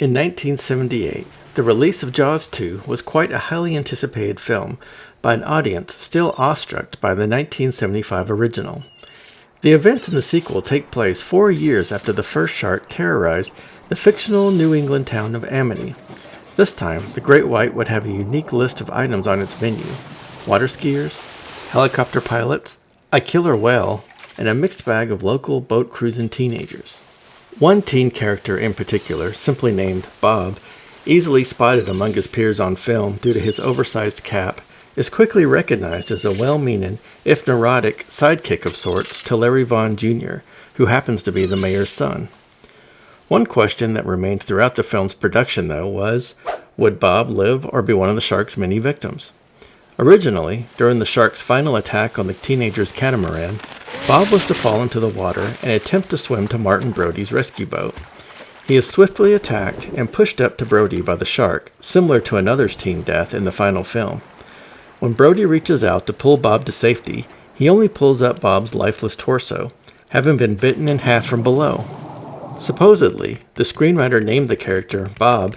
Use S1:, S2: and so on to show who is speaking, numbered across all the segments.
S1: In 1978, the release of Jaws 2 was quite a highly anticipated film by an audience still awestruck by the 1975 original. The events in the sequel take place 4 years after the first shark terrorized the fictional New England town of Amity. This time, the Great White would have a unique list of items on its menu: water skiers, helicopter pilots, a killer whale, and a mixed bag of local boat cruising teenagers. One teen character in particular, simply named Bob, easily spotted among his peers on film due to his oversized cap, is quickly recognized as a well-meaning, if neurotic, sidekick of sorts to Larry Vaughn Jr., who happens to be the mayor's son. One question that remained throughout the film's production, though, was, would Bob live or be one of the shark's many victims? Originally, during the shark's final attack on the teenager's catamaran, Bob was to fall into the water and attempt to swim to Martin Brody's rescue boat. He is swiftly attacked and pushed up to Brody by the shark, similar to another's teen death in the final film. When Brody reaches out to pull Bob to safety, he only pulls up Bob's lifeless torso, having been bitten in half from below. Supposedly, the screenwriter named the character Bob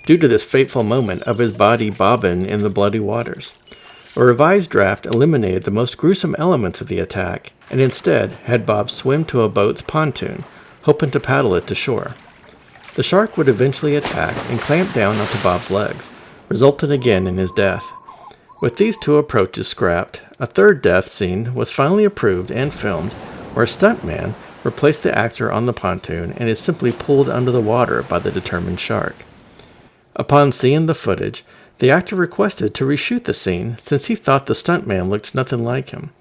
S1: due to this fateful moment of his body bobbing in the bloody waters. A revised draft eliminated the most gruesome elements of the attack and instead had Bob swim to a boat's pontoon, hoping to paddle it to shore. The shark would eventually attack and clamp down onto Bob's legs, resulting again in his death. With these two approaches scrapped, a third death scene was finally approved and filmed, where a stuntman replaced the actor on the pontoon and is simply pulled under the water by the determined shark. Upon seeing the footage, the actor requested to reshoot the scene since he thought the stuntman looked nothing like him.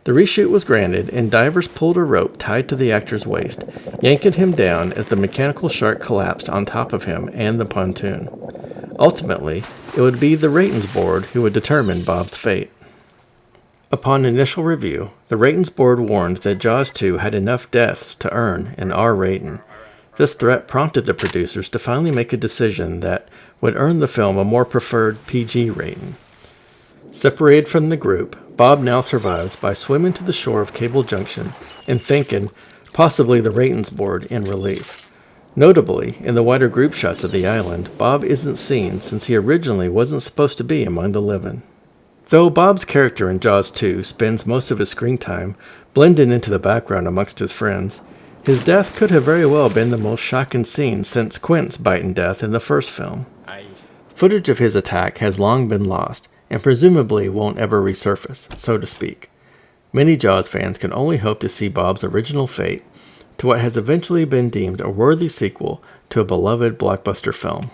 S1: The reshoot was granted, and divers pulled a rope tied to the actor's waist, yanking him down as the mechanical shark collapsed on top of him and the pontoon. Ultimately, it would be the Ratings Board who would determine Bob's fate. Upon initial review, the Ratings Board warned that Jaws 2 had enough deaths to earn an R rating. This threat prompted the producers to finally make a decision that would earn the film a more preferred PG rating. Separated from the group, Bob now survives by swimming to the shore of Cable Junction and thanking possibly the Ratings Board in relief. Notably, in the wider group shots of the island, Bob isn't seen since he originally wasn't supposed to be among the living. Though Bob's character in Jaws 2 spends most of his screen time blending into the background amongst his friends, his death could have very well been the most shocking scene since Quint's biting death in the first film. Footage of his attack has long been lost, and presumably won't ever resurface, so to speak. Many Jaws fans can only hope to see Bob's original fate to what has eventually been deemed a worthy sequel to a beloved blockbuster film.